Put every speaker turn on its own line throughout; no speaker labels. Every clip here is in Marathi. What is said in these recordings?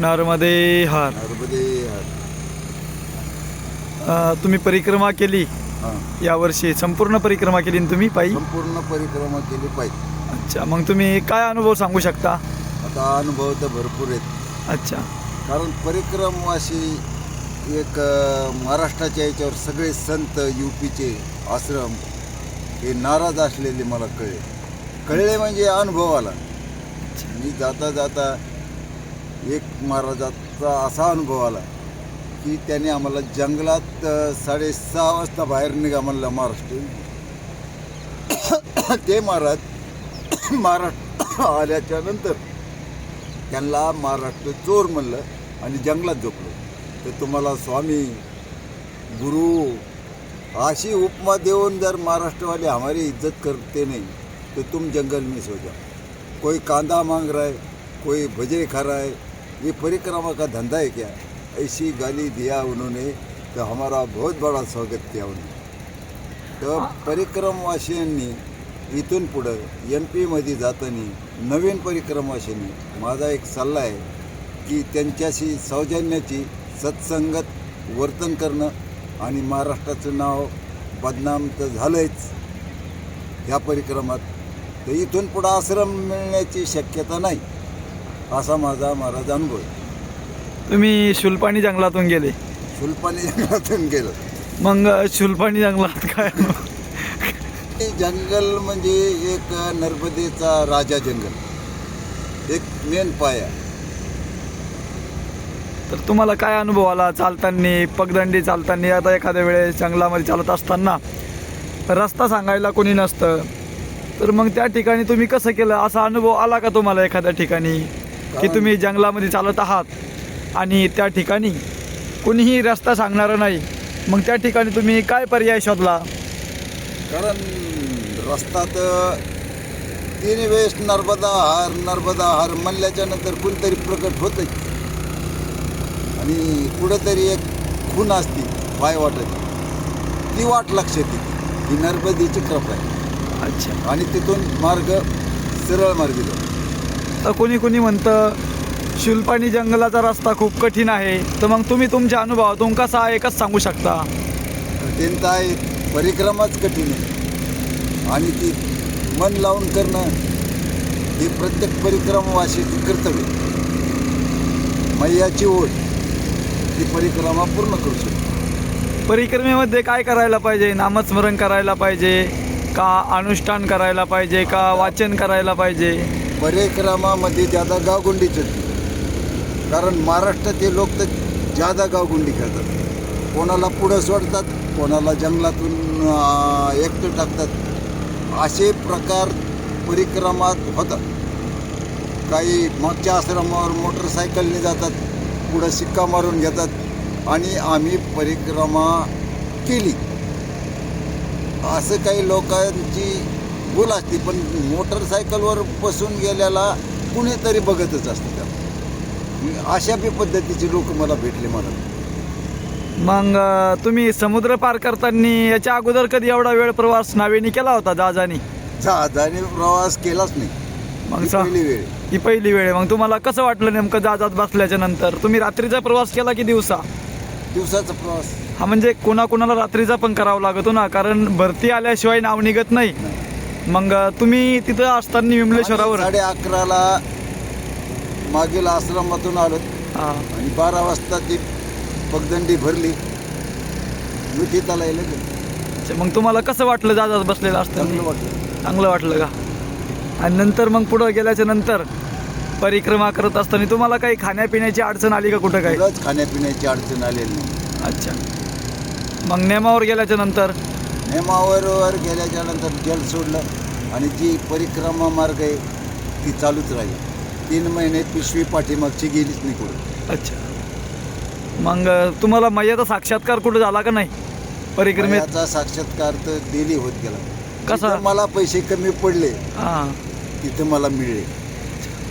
नर्मदे हर.
नर्मदे हर.
तुम्ही परिक्रमा केली
हां,
यावर्षी, संपूर्ण परिक्रमा केली ना तुम्ही पायी?
संपूर्ण परिक्रमा केली पाहिजे.
अच्छा, मग तुम्ही काय अनुभव सांगू शकता?
आता अनुभव तर भरपूर आहेत.
अच्छा.
कारण परिक्रमवासी एक महाराष्ट्राच्या याच्यावर सगळे संत यूपीचे आश्रम हे नाराज असलेले मला कळले म्हणजे अनुभव आला. मी जाता जाता एक महाराजाचा असा अनुभव आला की त्याने आम्हाला जंगलात 6:30 वाजता बाहेर निघा म्हणलं महाराष्ट्र. ते महाराष्ट्र आल्याच्या नंतर त्यांना महाराष्ट्र चोर म्हणलं आणि जंगलात झोपलो. तर तुम्हाला स्वामी गुरु अशी उपमा देऊन जर महाराष्ट्रवाले हमारी इज्जत करते नहीं तो तुम जंगल में सो जाओ. कोई कांदा मांग रहा है, कोई भजे खा रहा है, ये परिक्रमा का धंधा है क्या? ऐसी गाली दिया उन्होंने. तो हमारा बहुत बड़ा स्वागत किया उन्होंने. तर परिक्रमवासियांनी इथून पुढं MP मध्ये जाताना नवीन परिक्रमवासियांनी माझा एक सल्ला आहे की त्यांच्याशी सौजन्याची सत्संगत वर्तन करणं. आणि महाराष्ट्राचं नाव बदनाम तर झालंच ह्या परिक्रमात, तर इथून पुढं आश्रम मिळण्याची शक्यता नाही असा माझा महाराज अनुभव.
तुम्ही शुलपाणी जंगलातून गेले.
शुलपाणी जंगलातून गेलो.
मग शुलपाणी जंगलात काय अनुभव?
जंगल म्हणजे एक नर्मदेचा राजा जंगल, एक मेन पाया.
तर तुम्हाला काय अनुभव आला चालताना, पगदंडी चालताना? आता एखाद्या वेळेस जंगलामध्ये चालत असताना रस्ता सांगायला कोणी नसतं, तर मग त्या ठिकाणी तुम्ही कसं केलं? असा अनुभव आला का तुम्हाला एखाद्या ठिकाणी की तुम्ही जंगलामध्ये चालत आहात आणि त्या ठिकाणी कोणीही रस्ता सांगणारं नाही, मग त्या ठिकाणी तुम्ही काय पर्याय शोधला?
कारण रस्ता तर 3 वेळेस नर्मदा हार म्हणल्याच्या नंतर कोणतरी प्रकट होतं आणि कुठेतरी एक खून असती पाय वाटत, ती वाट लक्षात येते ही नर्मदेची कृपा आहे.
अच्छा.
आणि तिथून मार्ग सरळ मार्गी जातो.
तर कोणी म्हणतं शुलपाणी जंगलाचा रस्ता खूप कठीण आहे, तर मग तुम्ही तुमच्या अनुभवातून कसा आहे कसं सांगू शकता?
कठीण तर आहे, परिक्रमाच कठीण आहे आणि ती मन लावून करणं हे प्रत्येक परिक्रमावासीची कर्तव्य. मैयाची ओढ ती परिक्रमा पूर्ण करू शकतो.
परिक्रमेमध्ये काय करायला पाहिजे? नामस्मरण करायला पाहिजे का, अनुष्ठान करायला पाहिजे का, वाचन करायला पाहिजे?
परिक्रमामध्ये ज्यादा गावगुंडी चढते, कारण महाराष्ट्राचे लोक तर ज्यादा गावगुंडी करतात. कोणाला पुढं सोडतात, कोणाला जंगलातून एकटं टाकतात, असे प्रकार परिक्रमात होतात. काही मागच्या आश्रमावर मोटरसायकलने जातात, पुढं शिक्का मारून घेतात आणि आम्ही परिक्रमा केली असं काही लोकांची बोल असते. पण मोटरसायकलवर बसून गेल्याला कुणीतरी बघतच असतं त्याला. अशा बी पद्धतीचे लोक मला भेटले. मला
मग तुम्ही समुद्र पार करताना याच्या अगोदर कधी एवढा वेळ प्रवास नावेने केला होता? जहाजाने
प्रवास केलाच नाही.
मग
पहिली वेळ,
ही पहिली वेळ. मग तुम्हाला कसं वाटलं नेमकं जहाजात बसल्याच्या नंतर? तुम्ही रात्रीचा प्रवास केला की
दिवसाचा प्रवास?
हा, म्हणजे कोणाकोणाला रात्रीचा पण करावा लागतो ना, कारण भरती आल्याशिवाय नाव निघत नाही. मग तुम्ही तिथं असताना विमलेश्वरावर
11:30ला मागील आश्रमातून आलो आणि 12 वाजता ती पगदंडी भरली, मिठीताला गेलं.
मग तुम्हाला कसं वाटलं जहाजात बसलेलं असताना?
चांगलं वाटलं.
चांगलं वाटलं का? आणि नंतर मग पुढं गेल्याच्या नंतर परिक्रमा करत असताना तुम्हाला काही खाण्यापिण्याची अडचण आली का कुठं? काही
खाण्यापिण्याची अडचण आलेली नाही.
अच्छा. मग नेमावर गेल्याच्या नंतर?
नेमावर गेल्याच्या नंतर जल सोडलं आणि जी परिक्रमा मार्ग आहे ती चालूच राहील. 3 महिने पिशवी पाठीमागची गेलीच नाही कुठं.
अच्छा. मग तुम्हाला मैयाचा साक्षात्कार कुठं झाला का नाही परिक्रमेत?
याचा साक्षात्कार तर डेली होत गेला.
कसा?
मला पैसे कमी पडले
हां,
तिथं मला मिळले.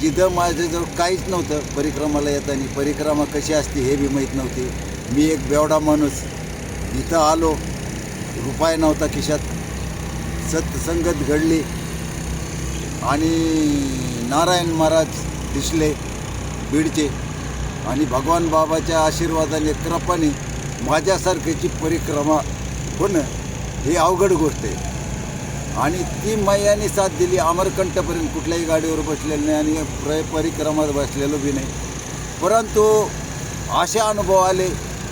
जिथं माझ्याजवळ काहीच नव्हतं परिक्रमाला येताना, परिक्रमा कशी असते हे बी माहीत नव्हते. मी एक बेवडा माणूस इथं आलो, रुपया नव्हता खिशात. सत्संगत घडली आणि नारायण महाराज दिसले बीडचे. आणि भगवान बाबाच्या आशीर्वादाने कृपाने माझ्यासारख्याची परिक्रमा होणं ही अवघड गोष्ट आहे. आणि ती मैयाने साथ दिली. अमरकंठपर्यंत कुठल्याही गाडीवर बसलेलं नाही आणि परिक्रमात बसलेलो बी नाही. परंतु असे अनुभव आले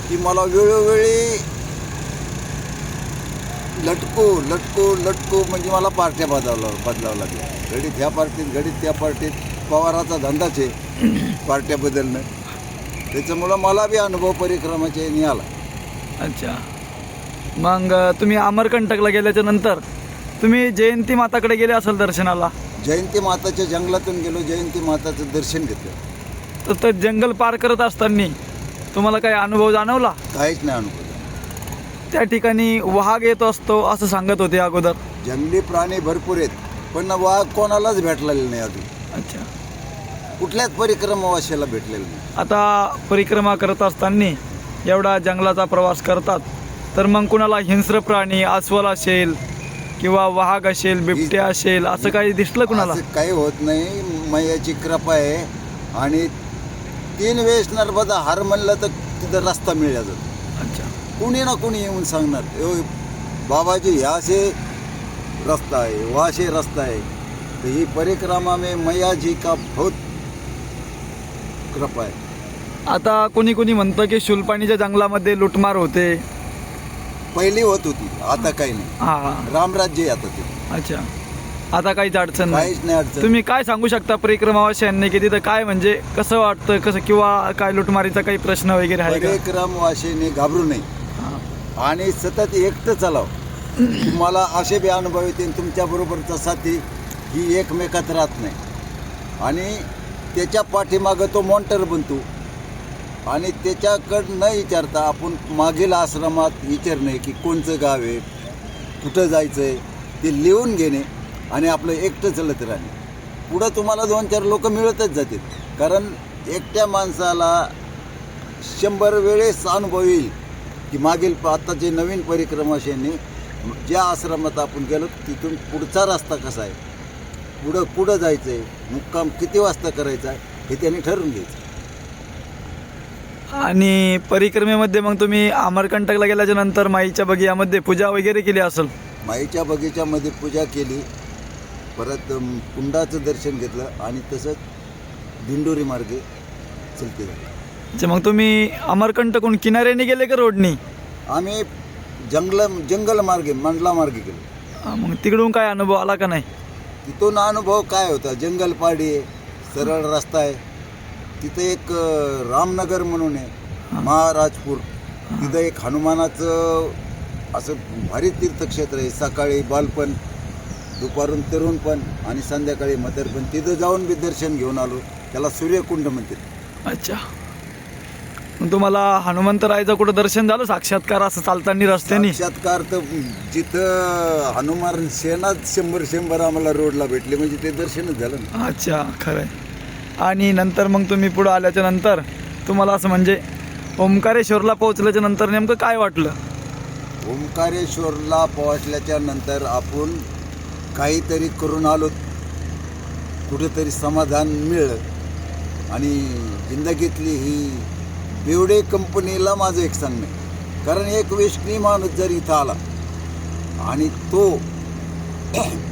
की मला वेळोवेळी लटकू म्हणजे मला पार्ट्या बदलावं लागल्या. घडीत ह्या पार्टीत घडीत त्या पार्टीत. पवाराचा धंदाच आहे पार्ट्या बदलणं. त्याच्यामुळं मला बी अनुभव परिक्रमाच्या याने आला.
अच्छा, मग तुम्ही अमरकंटकला गेल्याच्या नंतर तुम्ही जयंती माताकडे गेले असाल दर्शनाला.
जयंती माताच्या जंगलातून गेलो. जयंती माताचं दर्शन घेतलं.
तर ते जंगल पार करत असताना तुम्हाला काही अनुभव जाणवला?
काहीच नाही अनुभव.
त्या ठिकाणी वाघ येतो असतो असं सांगत होते अगोदर.
जंगली प्राणी भरपूर आहेत पण वाघ कोणालाच भेटलेले नाही अजून.
अच्छा,
कुठल्याच परिक्रमावाशाला भेटलेलं नाही.
आता परिक्रमा करत असताना एवढा जंगलाचा प्रवास करतात तर मग कुणाला हिंस्र प्राणी अस्वल असेल किंवा वाघ असेल, बिबट्या असेल असं काही दिसलं कुणाला?
असं काही होत नाही. मैयाची कृपा आहे. आणि 3 वेळेस नर्मदा हार म्हणलं तर तिथं रस्ता मिळला जातो.
अच्छा,
कुणी ना कुणी येऊन सांगणार बाबाजी ह्या से रास्ता है वहाँ से रास्ता है. तो ही परिक्रमा में मैया जी का बहुत कृपा आहे.
आता कोणी कोणी म्हणतं की शुलपाणीच्या जंगलामध्ये लुटमार होते.
पहिली होत होती, आता काही नाही.
हा,
रामराज्य आहे आता ते.
अच्छा, आता काहीच अडचण नाही.
काहीच नाही अडचण.
तुम्ही काय सांगू शकता परिक्रमावाशांनी की तिथं काय म्हणजे कसं वाटतं, कसं किंवा काय लुटमारीचा काही प्रश्न वगैरे आहे का?
परिक्रमवासीने घाबरू नये
हा.
आणि सतत एकटं चालाव. तुम्हाला असे बी अनुभव येतील. तुमच्याबरोबरचा साथी ही एकमेकात राहत नाही आणि त्याच्या पाठीमागं तो मॉन्टर बनतो आणि त्याच्याकडं न विचारता आपण मागील आश्रमात विचारणे की कोणचं गाव आहे, कुठं जायचं आहे ते लिहून घेणे आणि आपलं एकटं चालत राहणे. पुढं तुम्हाला 2-4 लोक मिळतच जातील. कारण एकट्या माणसाला 100 वेळेस अनुभव येईल की मागील आत्ताचे नवीन परिक्रमाशांनी ज्या आश्रमात आपण गेलो तिथून पुढचा रस्ता कसा आहे, पुढं जायचं आहे, मुक्काम किती वाजता करायचा आहे हे त्यांनी ठरवून घ्यायचं.
आणि परिक्रमेमध्ये मग तुम्ही अमरकंटकला गेल्याच्या नंतर माईच्या बगियामध्ये पूजा वगैरे केली असेल?
माईच्या बगीच्यामध्ये पूजा केली. परत कुंडाचं दर्शन घेतलं आणि तसंच दिंडोरी मार्गे चलते झाले.
अच्छा, मग तुम्ही अमरकंटकहून किनाऱ्याने गेले का रोडनी?
आम्ही जंगल मार्गे मंडला मार्गे गेलो.
मग तिकडून काय अनुभव आला का नाही?
तिथून अनुभव काय होता, जंगलपाडी आहे, सरळ रस्ता आहे. तिथं एक रामनगर म्हणून आहे, महाराजपूर. तिथं एक हनुमानाचं असं भारी तीर्थक्षेत्र आहे. सकाळी बालपण, दुपारून तरुणपण आणि संध्याकाळी म्हातारपण. तिथं जाऊन बी दर्शन घेऊन आलो. त्याला सूर्यकुंड म्हणतात.
अच्छा, मग तुम्हाला हनुमंतरायचं कुठं दर्शन झालं साक्षात्कार असं चालताना रस्त्याने?
साक्षात्कार तर जिथं हनुमान शेणात 100 आम्हाला रोडला भेटले म्हणजे ते दर्शनच झालं ना.
अच्छा, खरं आहे. आणि नंतर मग तुम्ही पुढं आल्याच्या नंतर तुम्हाला असं म्हणजे ओंकारेश्वरला पोहोचल्याच्या नंतर नेमकं काय वाटलं?
ओंकारेश्वरला पोहोचल्याच्या नंतर आपण काहीतरी करून आलो, कुठेतरी समाधान मिळलं. आणि जिंदगीतली ही बेवडे कंपनीला माझं एक सांगणं आहे. कारण एक वेश्नी माणूस जर इथं आला आणि तो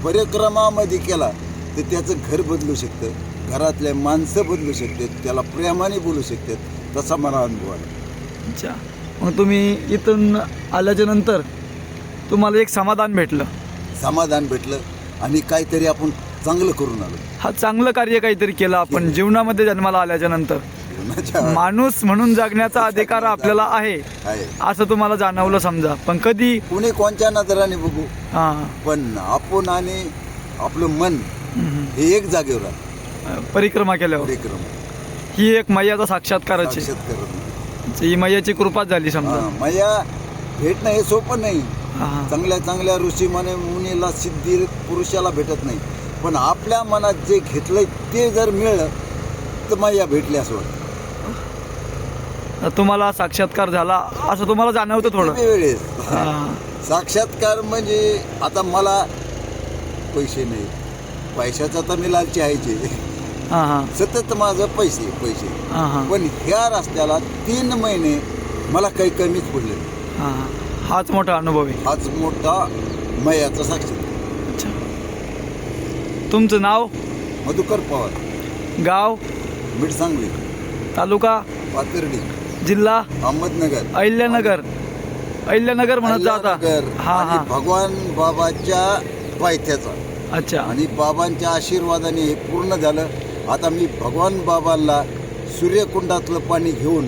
परिक्रमामध्ये केला तर त्याचं घर बदलू शकतं, घरातले माणसं बदलू शकतात, त्याला प्रेमाने बोलू शकतात. तसा मला अनुभव आला.
अच्छा, मग तुम्ही इथून आल्याच्या नंतर तुम्हाला एक समाधान भेटलं?
समाधान भेटलं आणि काहीतरी आपण चांगलं करून आलो.
हा, चांगलं कार्य काहीतरी केलं आपण जीवनामध्ये जन्माला आल्याच्या नंतर. माणूस म्हणून जगण्याचा अधिकार आपल्याला आहे असं तुम्हाला जाणवलं समजा. पण कधी
कुणी कोणत्या नजराने बघू,
हां,
पण आपण आणि आपलं मन हे एक जागेवर आहे.
परिक्रमा केल्यावर
परिक्रमा
ही एक मैयाचा साक्षात्कारच आहे.
साक्षात्कार
ही मैयाची कृपाच झाली समजा.
मैया भेटणं हे सोपं नाही.
हां,
चांगल्या ऋषीमाने मुनीला सिद्धी पुरुषाला भेटत नाही. पण आपल्या मनात जे घेतलंय ते जर मिळलं तर मैया भेटली असं वाटतं.
तुम्हाला साक्षात्कार झाला असं तुम्हाला जाणवतं थोडं?
वेळेस
हां,
साक्षात्कार म्हणजे आता मला पैसे नाही, पैशाचा तर मी लालची आहेचे.
हां हां
सतत माझं पैसे पैसे,
हां हां
पण ह्या रस्त्याला 3 महिने मला काही कमीच पडले नाही.
हां हां हाच मोठा अनुभव आहे.
हाच मोठा मयाचा साक्षी.
अच्छा. तुमचं नाव,
मधुकर पवार,
गाव,
मिठ सांगली,
तालुका,
पाथर्डी,
जिल्हा
अहमदनगर,
अहिल्यानगर. अहिल्यानगर म्हणत जा आता.
अहिल्यानगर.
हां
आणि
हां
भगवान बाबाच्या पायथ्याचा
अच्छा.
आणि बाबांच्या आशीर्वादाने हे पूर्ण झालं. आता मी भगवान बाबांना सूर्यकुंडातलं पाणी घेऊन,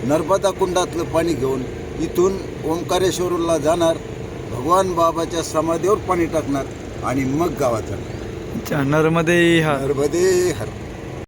नर्मदा कुंडातलं पाणी घेऊन इथून ओंकारेश्वरला जाणार, भगवान बाबाच्या समाधीवर पाणी टाकणार आणि मग गावात जाणार.
अच्छा. नर्मदे हर.
नर्मदे हर.